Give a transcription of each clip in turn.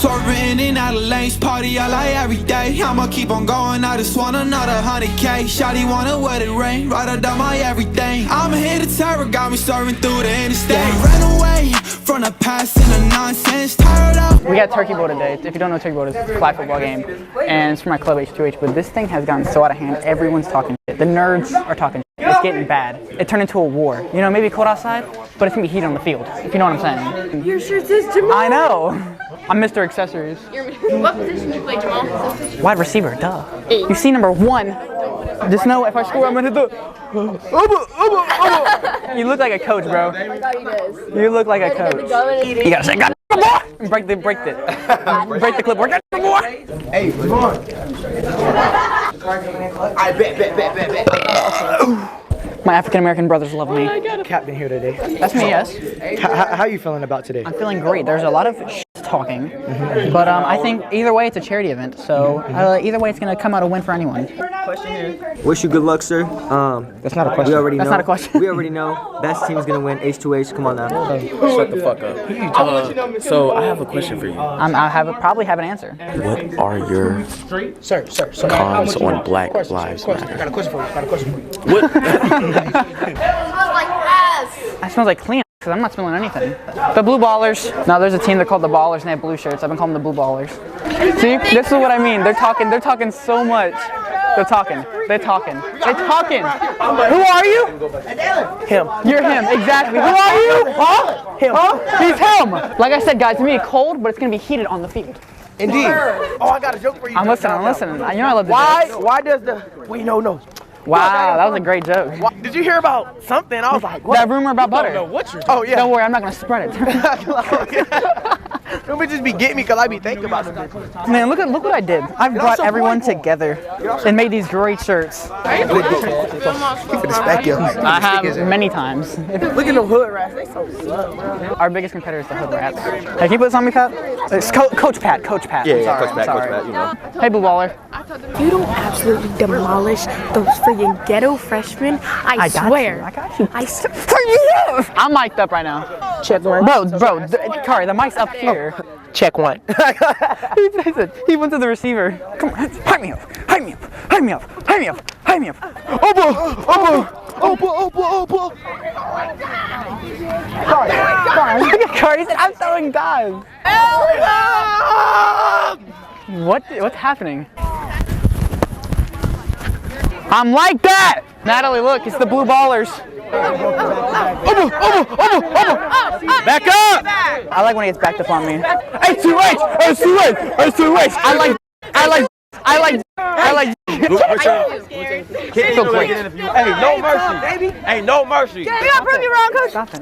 Swerving in out of lanes, party all like every day. I'ma keep on going, I just want another 100K. Shawty wanna wet it rain, right out of my everything. I'm here to terror, got me serving through the interstate. Ran away from the past and the nonsense, tired out. We got Turkey Bowl today. If you don't know, Turkey Bowl is a flag football game, and it's for my club H2H, but this thing has gotten so out of hand, everyone's talking shit. The nerds are talking shit. It's getting bad. It turned into a war. You know, maybe cold outside, but it's gonna be heat on the field, if you know what I'm saying. Your shirt says Jamal. I know. I'm Mr. Accessories. What position do you play, Jamal? Wide receiver, duh. You see number 1. Just know if I score, I'm gonna hit the. You look like a coach, bro. You look like a coach. You gotta say, "God, boy!" And break it. Break the clipboard. "God, boy!" Hey, come on. I bet. My African American brothers love me. Captain here today. That's me, yes. How you feeling about today? I'm feeling great. There's a lot of talking, but I think either way it's a charity event, so either way it's gonna come out a win for anyone. Wish you good luck, sir. That's not a question. We already know. That's not a question. We already know. Best team's gonna win. H2H. Come on now. Shut the fuck up. So I have a question for you. Probably have an answer. What are your Sir. cons on Black Lives Matter? Got a question for you. What? That smells like clean, because I'm not smelling anything. The Blue Ballers. No, there's a team, they're called the Ballers, and they have blue shirts. I've been calling them the Blue Ballers. See, this is what I mean. They're talking so much. They're talking. Who are you? Him. You're him, exactly. Who are you? Huh? Him. Huh? He's him. Like I said, guys, it's gonna be cold, but it's gonna be heated on the field. Indeed. Oh, I got a joke for you. I'm listening. You know I love the jokes. Why does the... Wait, no. Wow, that was a great joke. Did you hear about something? I was like, what? That rumor about butter. Oh, yeah. Don't worry, I'm not gonna spread it. Don't be just be getting me because I be thinking about something. Man, look what I did. I brought everyone together and made these great shirts. Keep it back up. I have many times. Look at the hood rats. They so suck, bro. Our biggest competitor is the Hood Rats. Hey, can you put this on me, Pat? It's Coach Pat. Yeah, Coach Pat, you know. Hey, Blue Baller. You don't absolutely demolish those friggin' ghetto freshmen. I swear. I got you. For you! I'm mic'd up right now. Check one. Bro, Kari, the mic's up here. Check one. He went to the receiver. Come on, hype me up. Opa. Look at Kari, he said, I'm throwing dives. What's happening? I'm like that! Natalie, look, it's the Blue Ballers. Back up! I like when he gets backed up on me. H2H! I like. Feel great. Hey, no mercy, baby. Hey, no mercy. You gotta prove me wrong, coach. Stop it.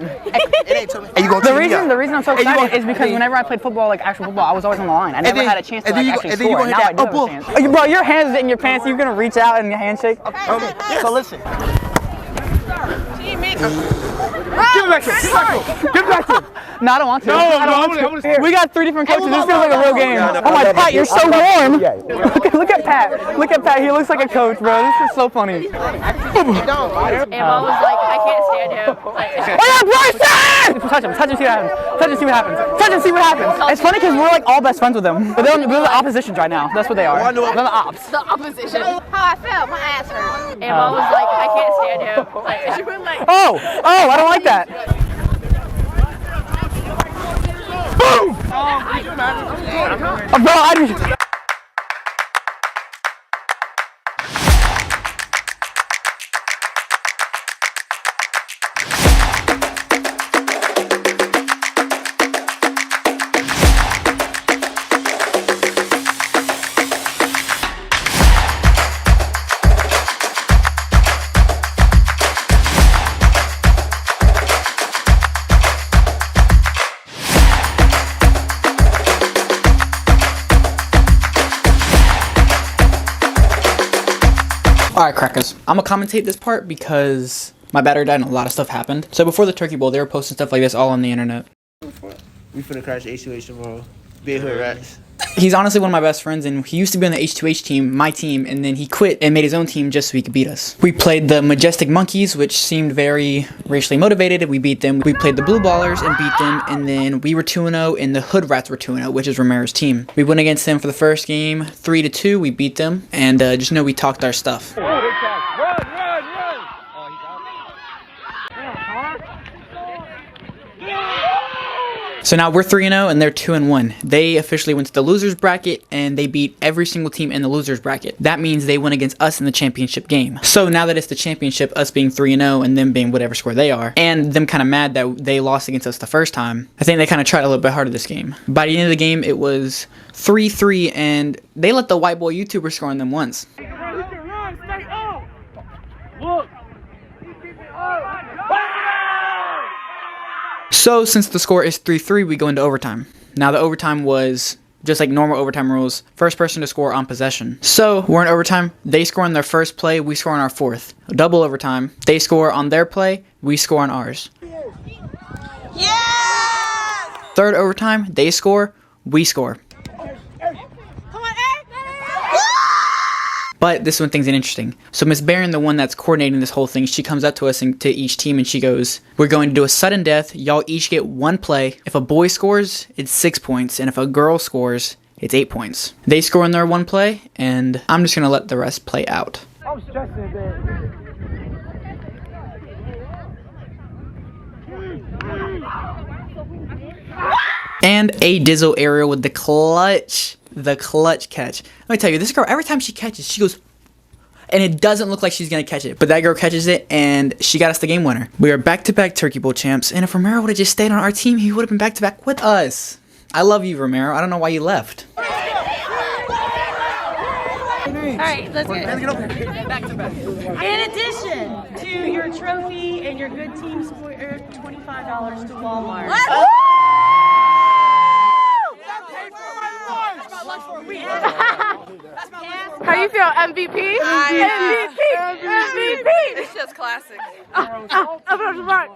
The reason I'm so excited is because whenever I played football, like actual football, I was always on the line. I never had a chance to actually score. Now I do have a chance. Bro, your hands in your pants. You're gonna reach out and your handshake. So listen. Give it back to him. No, I don't want to. No. We got 3 different coaches. This feels like a real game. Oh my, Pat, you're so warm. Look at Pat. He looks like a coach, bro. This is so funny. And Mom was like, I can't stand him. Bryson! Touch him, see what happens. It's funny because we're like all best friends with them. But they're the oppositions right now. That's what they are. They're the ops. The opposition. How I felt, my ass hurt. And Mom was like, I can't stand him. She went like, Oh, I don't like that. Boom! Bro, Alright, crackers. I'm gonna commentate this part because my battery died and a lot of stuff happened. So before the Turkey Bowl, they were posting stuff like this all on the internet. We finna crash H2H tomorrow. Big hood rats. He's honestly one of my best friends, and he used to be on the H2H team, my team, and then he quit and made his own team just so he could beat us. We played the Majestic Monkeys, which seemed very racially motivated. We beat them. We played the Blue Ballers and beat them, and then we were 2-0, and the Hood Rats were 2-0, which is Romero's team. We went against them for the first game, 3-2. We beat them, and just know we talked our stuff. So now we're 3-0 and they're 2-1. They officially went to the losers bracket and they beat every single team in the losers bracket. That means they went against us in the championship game. So now that it's the championship, us being 3-0 and them being whatever score they are, and them kind of mad that they lost against us the first time, I think they kind of tried a little bit harder this game. By the end of the game, it was 3-3 and they let the white boy YouTuber score on them once. So since the score is 3-3, we go into overtime. Now the overtime was just like normal overtime rules, first person to score on possession. So we're in overtime, they score on their first play, we score on our fourth. Double overtime, they score on their play, we score on ours. Yeah! Third overtime, they score, we score. But this one thing's interesting. So Miss Barron, the one that's coordinating this whole thing, she comes up to us and to each team and she goes, we're going to do a sudden death. Y'all each get one play. If a boy scores, it's 6 points. And if a girl scores, it's 8 points. They score in their one play, and I'm just going to let the rest play out. I'm stressing a bit. And a Dizzle aerial with the clutch catch. Let me tell you, this girl, every time she catches, she goes, and it doesn't look like she's going to catch it. But that girl catches it, and she got us the game winner. We are back-to-back Turkey Bowl champs, and if Romero would have just stayed on our team, he would have been back-to-back with us. I love you, Romero. I don't know why you left. All right, let's get back-to-back. In addition to your trophy and your good team score, $25 to Walmart. How you feel? MVP? MVP! It's just classic.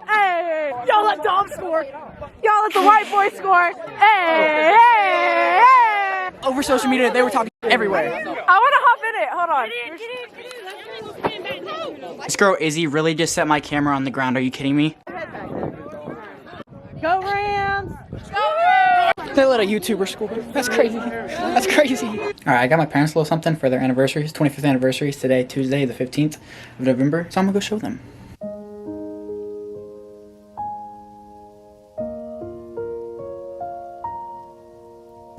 Hey! Y'all let Dom score. Y'all let the white boy score. Hey! Over social media, they were talking everywhere. I want to hop in it. Hold on. This girl, Izzy, really just set my camera on the ground. Are you kidding me? Go Rams! They let a YouTuber score. That's crazy. That's crazy. Alright, I got my parents a little something for their anniversaries. 25th anniversaries today, Tuesday, the 15th of November. So I'm gonna go show them.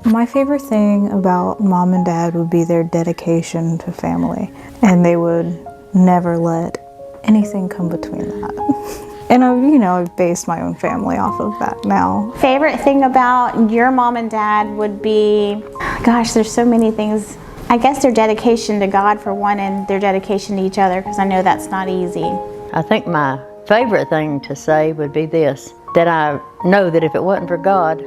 My favorite thing about Mom and Dad would be their dedication to family. And they would never let anything come between that. And I've based my own family off of that now. Favorite thing about your mom and dad would be, gosh, there's so many things. I guess their dedication to God for one, and their dedication to each other, because I know that's not easy. I think my favorite thing to say would be this, that I know that if it wasn't for God,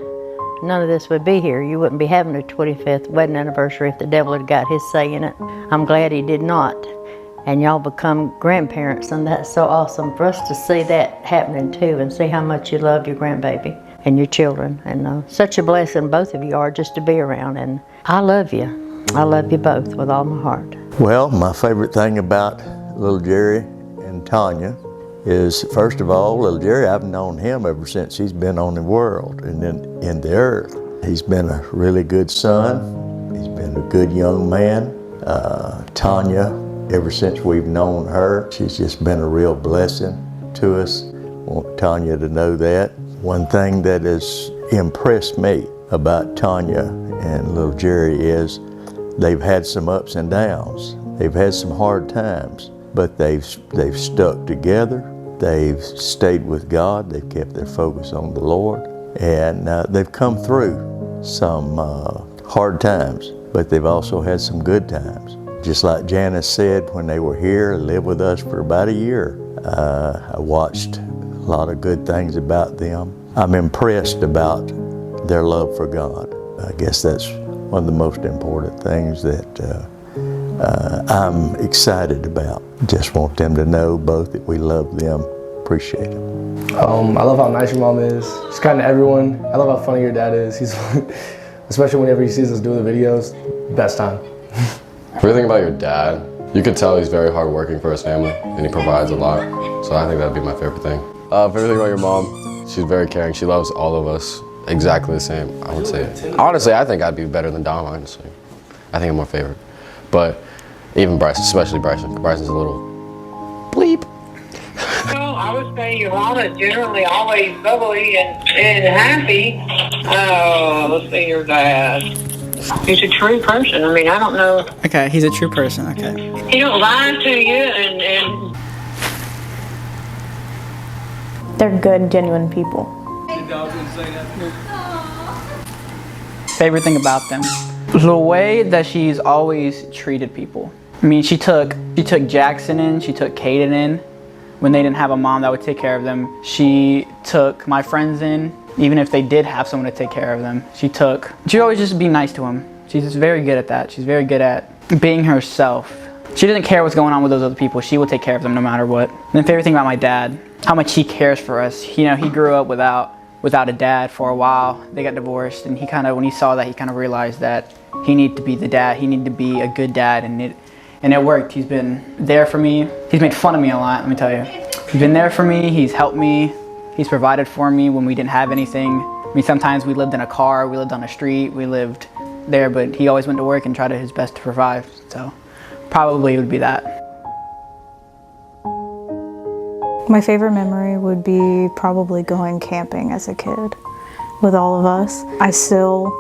none of this would be here. You wouldn't be having a 25th wedding anniversary if the devil had got his say in it. I'm glad he did not. And y'all become grandparents, and that's so awesome for us to see that happening too, and see how much you love your grandbaby and your children. And such a blessing both of you are just to be around, and I love you. I love you both with all my heart. Well, my favorite thing about little Jerry and Tanya is, first of all, little Jerry, I've known him ever since he's been on the world and in the earth. He's been a really good son. He's been a good young man. Tanya, ever since we've known her, she's just been a real blessing to us. I want Tanya to know that. One thing that has impressed me about Tanya and little Jerry is they've had some ups and downs. They've had some hard times, but they've stuck together. They've stayed with God. They've kept their focus on the Lord, and they've come through some hard times, but they've also had some good times. Just like Janice said, when they were here, lived with us for about a year, I watched a lot of good things about them. I'm impressed about their love for God. I guess that's one of the most important things that I'm excited about. Just want them to know both that we love them, appreciate them. I love how nice your mom is. She's kind to everyone. I love how funny your dad is. He's especially whenever he sees us doing the videos. Best time. Everything about your dad, you could tell he's very hardworking for his family, and he provides a lot. So I think that'd be my favorite thing. Everything about your mom, she's very caring. She loves all of us exactly the same, I would say. Honestly, I think I'd be better than Dom, honestly. I think I'm more favorite. But even Bryson, especially Bryson. Bryson's a little bleep. Well, I would say your mom is generally always bubbly and happy. Let's say your dad. He's a true person. I mean, I don't know. Okay, he's a true person. Okay. He don't lie to you and They're good, genuine people. Favorite thing about them, the way that she's always treated people. I mean, she took Jackson in, she took Caden in when they didn't have a mom that would take care of them. She took my friends in, even if they did have someone to take care of them. She'd always just be nice to them. She's just very good at that. She's very good at being herself. She doesn't care what's going on with those other people. She will take care of them no matter what. And the favorite thing about my dad, how much he cares for us. You know, he grew up without a dad for a while. They got divorced, and when he saw that, he kind of realized that he needed to be the dad. He needed to be a good dad, and it worked. He's been there for me. He's made fun of me a lot, let me tell you. He's been there for me. He's helped me. He's provided for me when we didn't have anything. I mean, sometimes we lived in a car, we lived on the street, we lived there, but he always went to work and tried his best to provide. So probably it would be that. My favorite memory would be probably going camping as a kid with all of us. I still,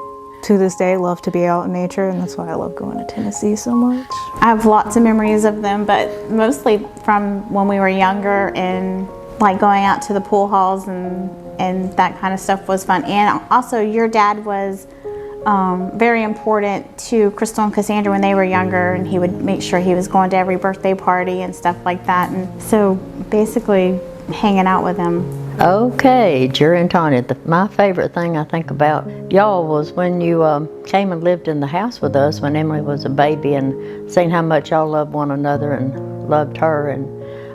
to this day, love to be out in nature, and that's why I love going to Tennessee so much. I have lots of memories of them, but mostly from when we were younger, and like going out to the pool halls and that kind of stuff was fun. And also your dad was very important to Crystal and Cassandra when they were younger, and he would make sure he was going to every birthday party and stuff like that. And so basically hanging out with them. Okay, Jerry and Tanya, my favorite thing I think about y'all was when you came and lived in the house with us when Emily was a baby, and seeing how much y'all loved one another and loved her. And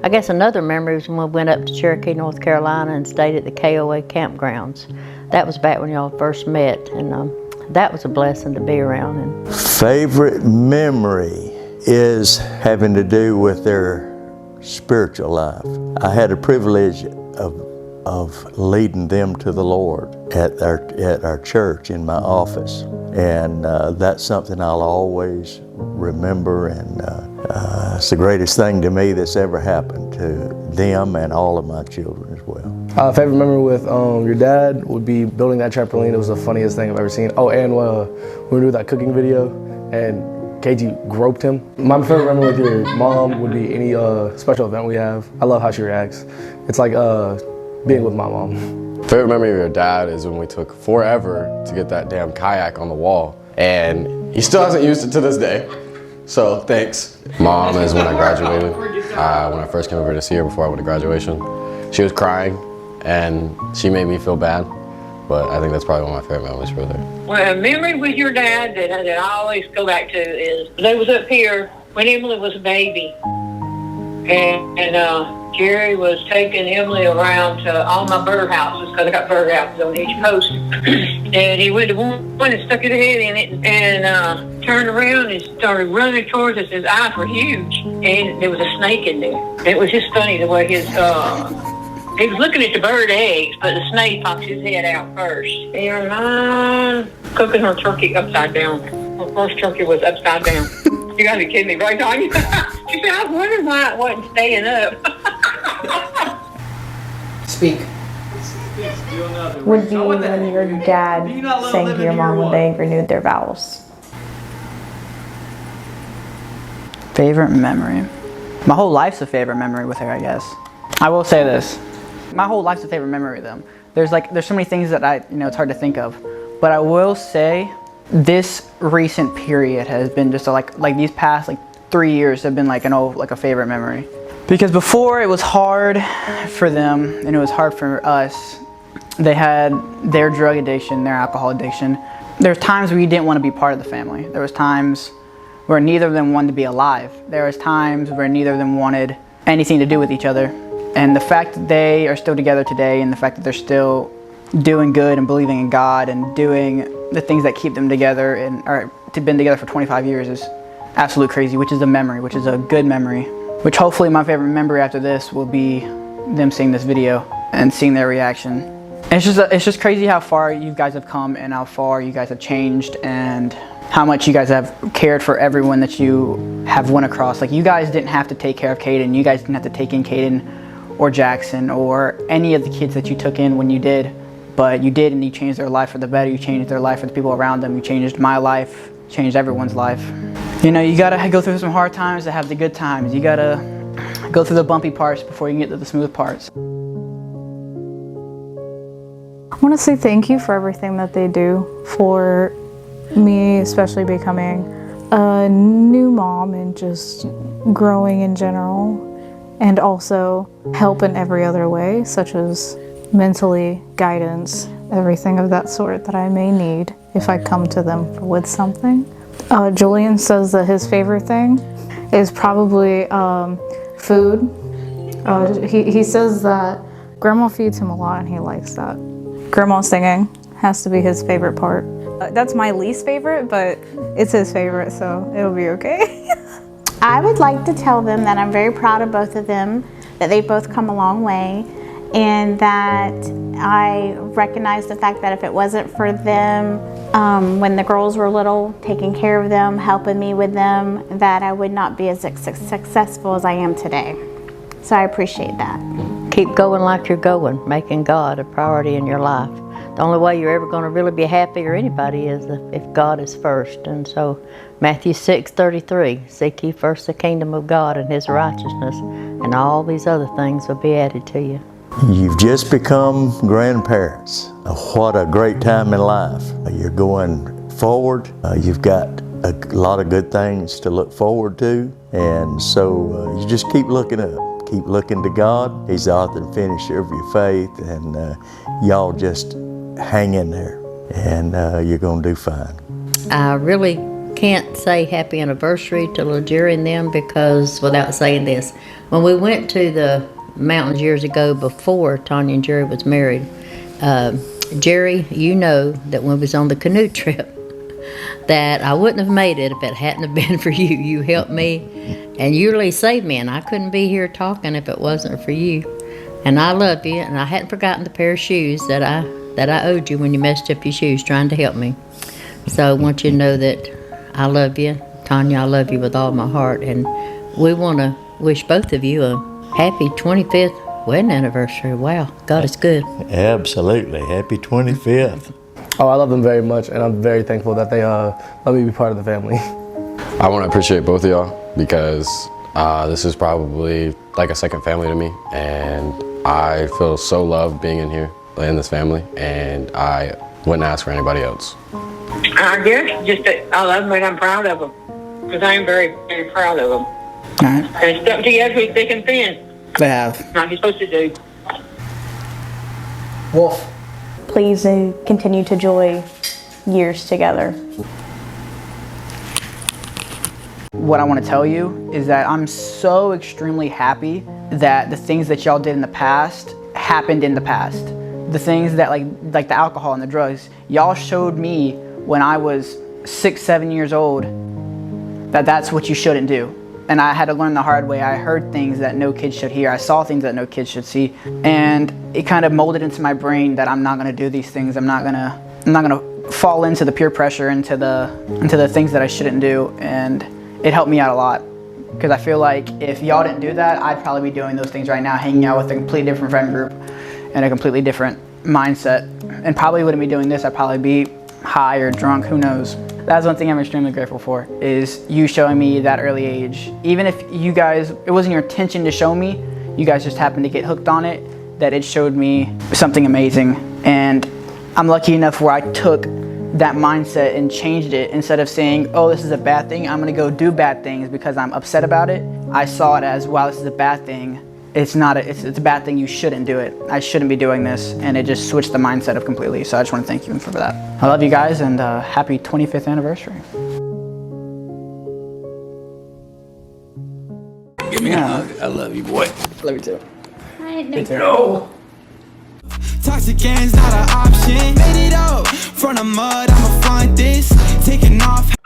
I guess another memory was when we went up to Cherokee, North Carolina and stayed at the KOA campgrounds. That was back when y'all first met, and that was a blessing to be around. And favorite memory is having to do with their spiritual life. I had a privilege of leading them to the Lord at our church in my office, and that's something I'll always remember, and it's the greatest thing to me that's ever happened to them and all of my children as well. Favorite memory with your dad would be building that trampoline. It was the funniest thing I've ever seen. Oh, and when we did that cooking video and KG groped him. My favorite memory with your mom would be any special event we have. I love how she reacts. It's like being with my mom. Favorite memory of your dad is when we took forever to get that damn kayak on the wall, and he still hasn't used it to this day. So thanks. Mom is when I graduated. When I first came over to see her before I went to graduation, she was crying, and she made me feel bad. But I think that's probably one of my favorite memories for her. Well, a memory with your dad that I always go back to is they was up here when Emily was a baby, and Jerry was taking Emily around to all my bird houses, because I got bird houses on each coast. And he went to one and stuck his head in it and turned around and started running towards us. His eyes were huge, and there was a snake in there. It was just funny the way he was looking at the bird eggs, but the snake popped his head out first. And Mom cooking her turkey upside down. Her first turkey was upside down. You gotta be kidding me, right, Tanya? She said, I was wondering why it wasn't staying up. Speak. Would be when your dad sang to your mom when they renewed their vows. Favorite memory? My whole life's a favorite memory with her, I guess. I will say this. My whole life's a favorite memory with them. There's so many things that it's hard to think of. But I will say this recent period has been just like these past 3 years have been like a favorite memory. Because before it was hard for them and it was hard for us. They had their drug addiction, their alcohol addiction. There's times where you didn't want to be part of the family. There was times where neither of them wanted to be alive. There was times where neither of them wanted anything to do with each other. And the fact that they are still together today, and the fact that they're still doing good and believing in God and doing the things that keep them together and or to been together for 25 years is absolute crazy, which is a memory, which is a good memory, which hopefully my favorite memory after this will be them seeing this video and seeing their reaction. And it's just crazy how far you guys have come and how far you guys have changed and how much you guys have cared for everyone that you have went across. Like, you guys didn't have to take care of Caden. You guys didn't have to take in Caden or Jackson or any of the kids that you took in when you did. But you did, and you changed their life for the better. You changed their life for the people around them. You changed my life, changed everyone's life. You know, you gotta go through some hard times to have the good times. You gotta go through the bumpy parts before you can get to the smooth parts. I want to say thank you for everything that they do for me, especially becoming a new mom and just growing in general, and also help in every other way, such as mentally, guidance, everything of that sort that I may need if I come to them with something. Julian says that his favorite thing is probably food. He says that Grandma feeds him a lot and he likes that. Grandma singing has to be his favorite part. That's my least favorite, but it's his favorite, so it'll be okay. I would like to tell them that I'm very proud of both of them, that they've both come a long way, and that I recognize the fact that if it wasn't for them, when the girls were little, taking care of them, helping me with them, that I would not be as successful as I am today. So I appreciate that. Keep going like you're going, making God a priority in your life. The only way you're ever going to really be happy, or anybody, is if God is first. And so Matthew 6:33, seek ye first the kingdom of God and his righteousness, and all these other things will be added to you. You've just become grandparents. What a great time in life. You're going forward. You've got a lot of good things to look forward to. And so you just keep looking up. Keep looking to God. He's the author and finisher of your faith. And y'all just hang in there. And you're going to do fine. I really can't say happy anniversary to little Jerry and them, because without saying this, when we went to the mountains years ago before Tanya and Jerry was married, Jerry, you know that when we was on the canoe trip, that I wouldn't have made it if it hadn't have been for you. You helped me, and you really saved me, and I couldn't be here talking if it wasn't for you. And I love you, and I hadn't forgotten the pair of shoes that I owed you when you messed up your shoes trying to help me. So I want you to know that I love you. Tanya, I love you with all my heart, and we want to wish both of you a happy 25th wedding anniversary. Wow, God is good. Absolutely. Happy 25th. Oh, I love them very much, and I'm very thankful that they let me be part of the family. I want to appreciate both of y'all, because this is probably like a second family to me, and I feel so loved being in here, in this family, and I wouldn't ask for anybody else. I guess just that I love them and I'm proud of them, because I'm very, very proud of them. All right. And stuck together with thick and thin, They have. like you're supposed to do. Wolf. Please continue to enjoy years together. What I want to tell you is that I'm so extremely happy that the things that y'all did in the past happened in the past. The things that like the alcohol and the drugs, y'all showed me when I was 6, 7 years old that that's what you shouldn't do. And I had to learn the hard way. I heard things that no kid should hear. I saw things that no kid should see. And it kind of molded into my brain that I'm not gonna do these things. I'm not gonna fall into the peer pressure, into the things that I shouldn't do. And it helped me out a lot. Because I feel like if y'all didn't do that, I'd probably be doing those things right now, hanging out with a completely different friend group and a completely different mindset. And probably wouldn't be doing this. I'd probably be high or drunk, who knows. That's one thing I'm extremely grateful for, is you showing me that early age. Even if you guys, it wasn't your intention to show me, you guys just happened to get hooked on it, that it showed me something amazing. And I'm lucky enough where I took that mindset and changed it. Instead of saying, oh, this is a bad thing, I'm gonna go do bad things because I'm upset about it. I saw it as, wow, this is a bad thing. It's a bad thing, you shouldn't do it. I shouldn't be doing this, and it just switched the mindset up completely. So I just want to thank you for that. I love you guys, and happy 25th anniversary. Give me a hug. I love you, boy. Love you too. I Me too. Toxic end's not an option. Made it up from the mud, I'ma find this. Taking off